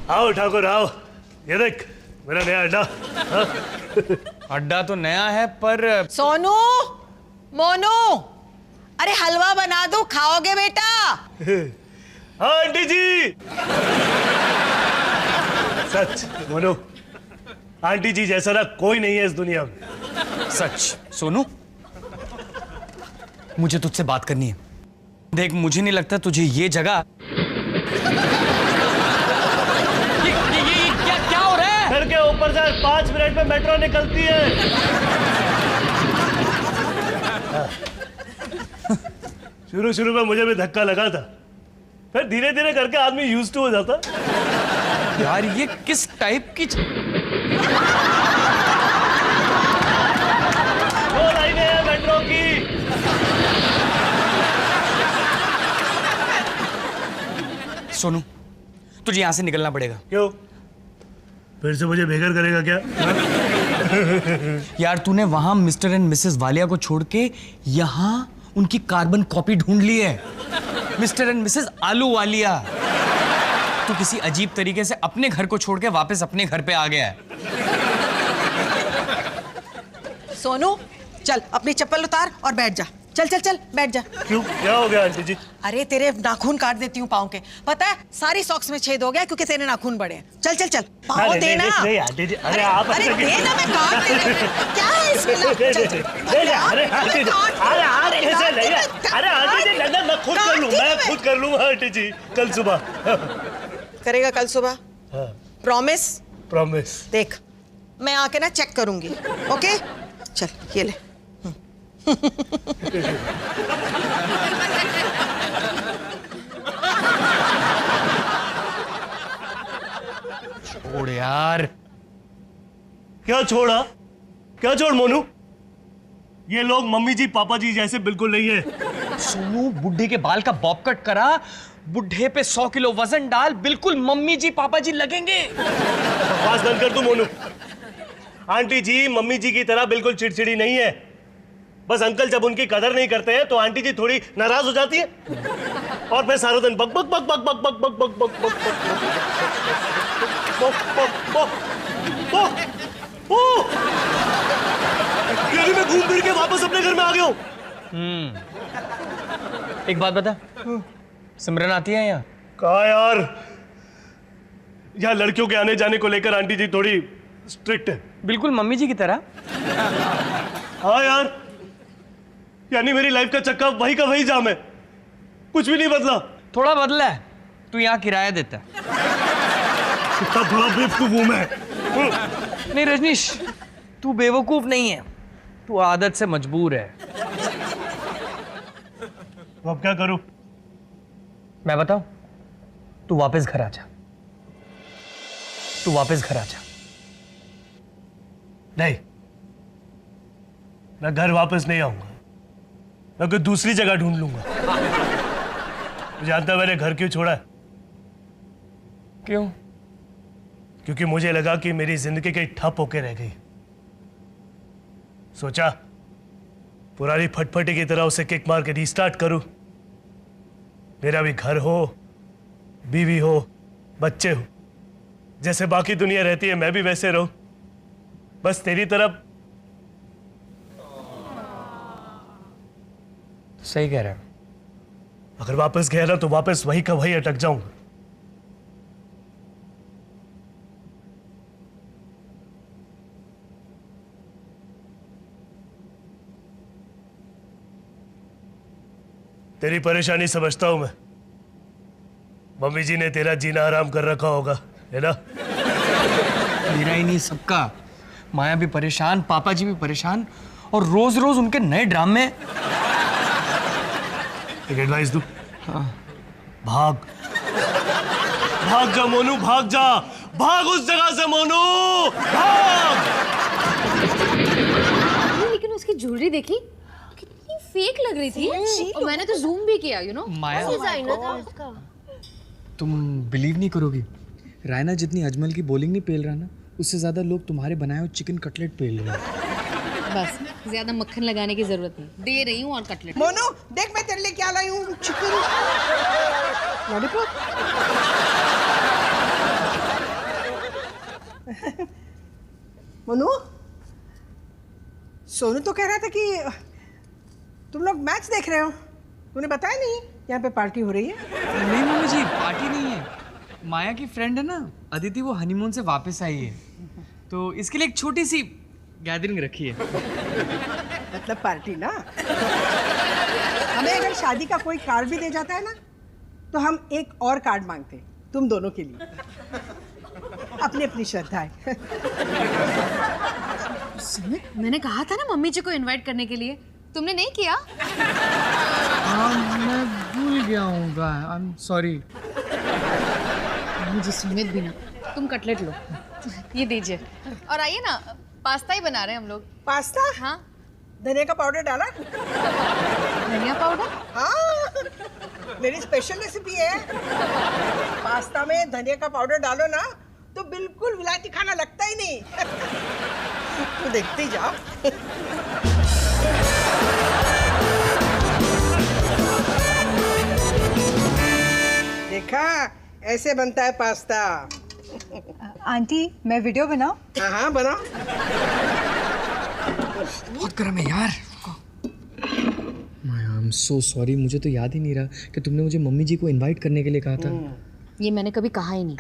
आओ ठाकुर आओ, ये देख मेरा नया अड्डा। अड्डा तो नया है पर सोनू, मोनू, अरे हलवा बना दो, खाओगे बेटा? हाँ आंटी जी। सच मोनू, आंटी जी जैसा ना कोई नहीं है इस दुनिया में। सच। सोनू, मुझे तुझसे बात करनी है। देख, मुझे नहीं लगता तुझे ये जगह क्या हो रहा है? घर के ऊपर से 5 मिनट में मेट्रो निकलती है। शुरू में मुझे भी धक्का लगा था, फिर धीरे धीरे करके आदमी यूज्ड टू हो जाता। यार ये किस टाइप की दो लाइनें हैं मेट्रो की। सोनू, तुझे यहां से निकलना पड़ेगा। क्यों? फिर से मुझे बेघर करेगा क्या? यार तूने वहां मिस्टर एंड मिसेस वालिया को छोड़ के यहां उनकी कार्बन कॉपी ढूंढ ली है। मिस्टर एंड मिसेस आलू वालिया। तू किसी अजीब तरीके से अपने घर को छोड़ के वापस अपने घर पे आ गया है। सोनू, चल अपनी चप्पल उतार और बैठ जा। चल चल चल बैठ जा। क्यों, क्या हो गया आंटी जी? अरे तेरे नाखून काट देती हूँ पाँव के। पता है सारी सॉक्स में छेद हो गया क्योंकि तेरे नाखून बड़े हैं। चल चल चल, पाँव देना। नहीं आंटी जी, अरे आप अरे देना, मैं काट देती हूँ। क्या है इसमें? अरे आंटी जी, अरे आप कैसे नहीं? अरे आंटी जी, लगना मैं खुद कर लूँ, मैं खुद कर लूँगा आंटी जी, कल सुबह। करेगा कल सुबह? प्रॉमिस? प्रॉमिस। देख, मैं आके ना चेक करूंगी। ओके चल ये ले। छोड़ यार। क्या छोड़ा? क्या छोड़ मोनू? ये लोग मम्मी जी पापा जी जैसे बिल्कुल नहीं है। सोनू, बुढ़े के बाल का बॉब कट करा, बुढ़े पे 100 किलो वजन डाल, बिल्कुल मम्मी जी पापा जी लगेंगे। बकवास बंद कर तू मोनू। आंटी जी मम्मी जी की तरह बिल्कुल चिड़चिड़ी नहीं है। बस अंकल जब उनकी कदर नहीं करते हैं तो आंटी जी थोड़ी नाराज हो जाती है और फिर सारा दिन बक बक बक बक बक बक बक बक बक बक बक। मैं घूम फिर के वापस अपने घर में आ गया हूँ। एक बात बता, सिमरन आती है यहाँ? कहा यार, यहाँ लड़कियों के आने जाने को लेकर आंटी जी थोड़ी स्ट्रिक्ट है। बिल्कुल मम्मी जी की तरह। हाँ यार, यानी मेरी लाइफ का चक्का वही का वही जाम है, कुछ भी नहीं बदला। थोड़ा बदला है, तू यहाँ किराया देता है। कितना बड़ा बेवकूफ हूं मैं। नहीं रजनीश, तू बेवकूफ नहीं है, तू आदत से मजबूर है। तो अब क्या करूं? मैं बताऊं? तू वापस घर आ जा। तू वापस घर आ जा। नहीं, मैं घर वापस नहीं आऊंगा। मैं कोई दूसरी जगह ढूंढ लूंगा। जानता मैंने घर क्यों छोड़ा है? क्यों? क्योंकि मुझे लगा कि मेरी जिंदगी कहीं ठप होके रह गई। सोचा पुरानी फटफटी की तरह उसे किक मार के रीस्टार्ट करूं। मेरा भी घर हो, बीवी हो, बच्चे हो, जैसे बाकी दुनिया रहती है मैं भी वैसे रहूं। बस तेरी तरफ। सही कह रहा है। अगर वापस गया ना तो वापस वही का वही अटक जाऊंगा। तेरी परेशानी समझता हूं मैं। मम्मी जी ने तेरा जीना आराम कर रखा होगा, है ना? मेरा ही नहीं, सबका। माया भी परेशान, पापा जी भी परेशान, और रोज रोज उनके नए ड्रामे। एक एडवाइस दूं? हाँ। भाग भाग जा मोनू, भाग जा, भाग उस जगह से मोनू, भाग। लेकिन उसकी ज्वेलरी देखी, कितनी फेक लग रही थी। और मैंने तो जूम भी किया, यू नो। माया, डिजाइनर था उसका। तुम बिलीव नहीं करोगी, रायना जितनी अजमल की बॉलिंग नहीं पेल रहा ना, उससे ज्यादा लोग तुम्हारे बनाए हुए चिकन कटलेट पेल रहे हैं। बस ज्यादा मक्खन लगाने की जरूरत नहीं, दे रही हूँ और कटलेट। मोनू देख मैं तेरे लिए क्या लाई हूँ, चिकन लॉलीपॉप। मनु, सोनू तो कह रहा था कि तुम लोग मैच देख रहे हो। तूने बताया नहीं यहाँ पे पार्टी हो रही है? नहीं मम्मी जी, पार्टी नहीं है। माया की फ्रेंड है ना अदिति, वो हनीमून से वापस आई है, तो इसके लिए एक छोटी सी गैदरिंग रखी है। मतलब पार्टी ना। हमें अगर शादी का कोई कार्ड भी दे जाता है ना, तो हम एक और कार्ड मांगते हैं तुम दोनों के लिए। अपनी अपनी श्रद्धाएं। सुमित, मैंने कहा था ना मम्मी जी को इनवाइट करने के लिए, तुमने नहीं किया? हाँ, मैं भूल गया हूँ। I am sorry. मुझे सुमित भी ना, तुम कटलेट लो, ये दीजिए। और आइए ना, पास्ता ही बना रहे हैं हम लोग। पास्ता? हाँ। धनिया का पाउडर डाला? धनिया पाउडर? हाँ, मेरी स्पेशल रेसिपी है। पास्ता में धनिया का पाउडर डालो ना तो बिल्कुल विलायती खाना लगता ही नहीं। तो देखते ही जाओ। देखा, ऐसे बनता है पास्ता। आंटी, मैं वीडियो बनाऊं? हाँ हाँ, बनाओ। बहुत गर्म है यार। आई एम सो सॉरी, मुझे तो याद ही नहीं रहा कि तुमने मुझे मम्मी जी को इनवाइट करने के लिए कहा था। ये मैंने कभी कहा ही नहीं।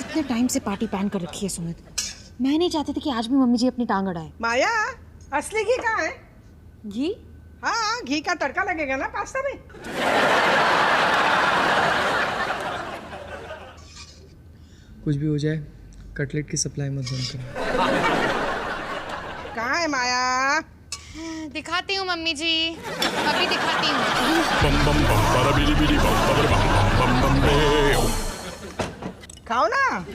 इतने टाइम से पार्टी प्लान कर रखी है सुमित, मैं नहीं चाहती थी कि आज भी मम्मी जी अपनी टांग अड़ाए। माया, असली घी कहाँ है? घी? हाँ, घी का तड़का लगेगा ना पास्ता में। कुछ भी हो जाए, कटलेट की सप्लाई मत बंद करो। कहाँ है माया? दिखाती हूँ मम्मी जी, अभी दिखाती हूँ। खाओ ना।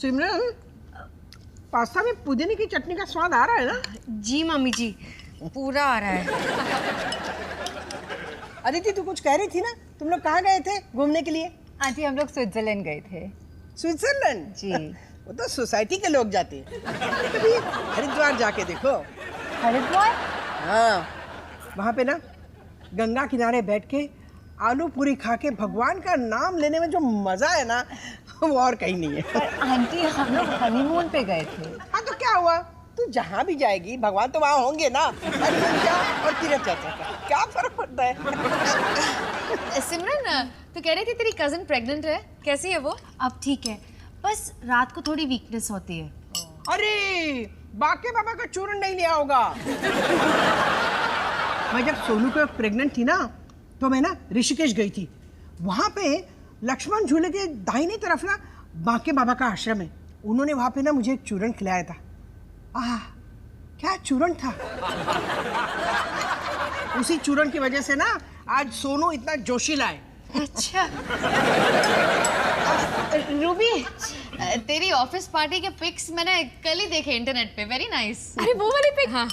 सिमरन, पास्ता में पुदीने की चटनी का स्वाद आ रहा है ना? जी मम्मी जी, पूरा आ रहा है। अदिति, तू कुछ कह रही थी ना? तुम लोग कहाँ गए थे घूमने के लिए? आंटी, हम लोग स्विट्जरलैंड गए थे। स्विट्जरलैंड? जी। वो तो सोसाइटी के लोग जाते हैं। कभी हरिद्वार जाके देखो। हरिद्वार? हाँ, वहाँ पे ना गंगा किनारे बैठ के आलू पूरी खा के भगवान का नाम लेने में जो मजा है ना, वो और कहीं नहीं है। पर आंटी, हम लोग हनीमून पे गए थे। हाँ, तो क्या हुआ? तू जहाँ भी जाएगी भगवान तो वहाँ होंगे ना। हनीमून जा और तीर्थ यात्रा का क्या फर्क पड़ता है? सिमरन, तू कह रही थी तेरी कजन प्रेग्नेंट है, कैसी है वो? अब ठीक है, बस रात को थोड़ी वीकनेस होती है। अरे, बाके बाबा का चूर्ण नहीं लिया होगा। मैं जब सोनू को प्रेग्नेंट थी ना, तो मैं ना ऋषिकेश गई थी। वहाँ पे लक्ष्मण झूले के दाहिनी तरफ ना बाके बाबा का आश्रम है। उन्होंने वहाँ पे ना मुझे एक चूर्ण खिलाया था। आह, क्या चूर्ण था। उसी चूर्ण की वजह से ना आज सोनू इतना जोशीला है। अच्छा। रूबी, तेरी ऑफिस पार्टी के पिक्स मैंने कल ही देखे इंटरनेट पे, वेरी नाइस। अरे वो वाली पिक? हाँ।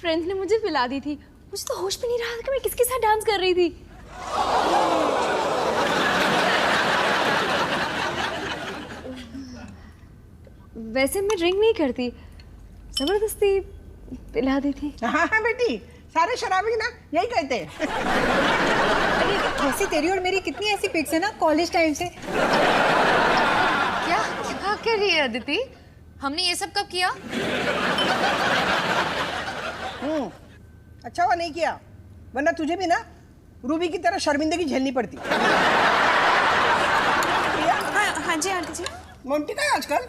फ्रेंड्स ने मुझे पिला दी थी, मुझे तो होश भी नहीं रहा था कि मैं किसके साथ डांस कर रही थी। वैसे मैं ड्रिंक नहीं करती, जबरदस्ती पिला दी थी। हाँ हाँ बेटी, सारे शराबी ना यही कहते हैं। वैसे तेरी और मेरी कितनी ऐसी पिक्स है ना कॉलेज टाइम से। क्या क्या कर रही है अदिति? हमने ये सब कब किया? अच्छा हुआ नहीं किया, वरना तुझे भी ना रूबी की तरह शर्मिंदगी झेलनी पड़ती। हाँ जी आंटी जी। मोंटी का है आजकल?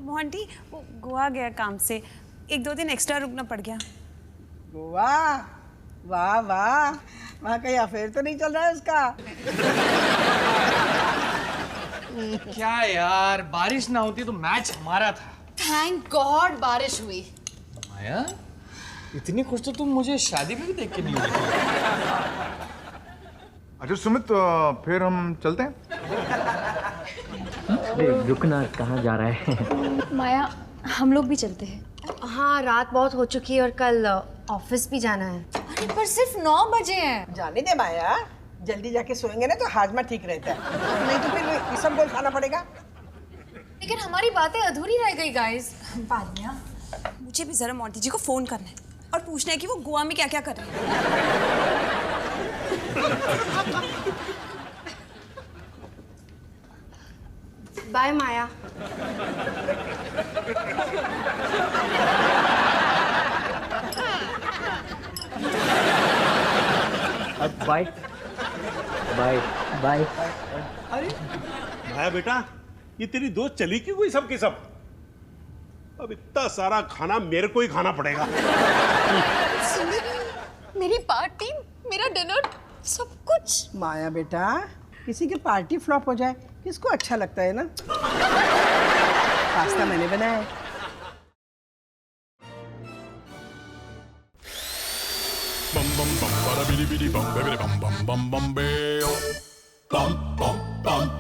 मोंटी वो गोवा गया काम से, 1-2 दिन एक्स्ट्रा रुकना पड़ गया। गोवा? वाह वाह, वहाँ कहीं अफेयर तो नहीं चल रहा है उसका? क्या यार, बारिश ना होती तो मैच हमारा था। थैंक गॉड बारिश हुई। माया, इतनी खुश तो तुम मुझे शादी में भी देख के नहीं हुई। अच्छा सुमित, फिर हम चलते हैं? रुकना, कहाँ जा रहा है? माया, हम लोग भी चलते हैं। हाँ, रात बहुत हो चुकी है और कल ऑफिस भी जाना है। अरे पर सिर्फ 9 बजे हैं। जाने दे माया, जल्दी जाके सोएंगे ना तो हाजमा ठीक रहता है, नहीं तो फिर इसबगोल खाना पड़ेगा। लेकिन हमारी बातें अधूरी रह गई गाइस। पानिया, मुझे भी जरा मोंटी जी को फोन करना है और पूछना है कि वो गोवा में क्या क्या कर रहे हैं। Bye Maya. Bye bye bye. Maya बेटा, ये तेरी दोस्त चली क्यों गई सब के सब? अब इतना सारा खाना मेरे को ही खाना पड़ेगा। मेरी पार्टी, मेरा डिनर, सब कुछ। माया बेटा, किसी की पार्टी फ्लॉप हो जाए किसको अच्छा लगता है ना? पास्ता मैंने बनाया है। bum bum bum, ba da bidi bidi bum, ba bidi bum bum bum bum, bam bum bum.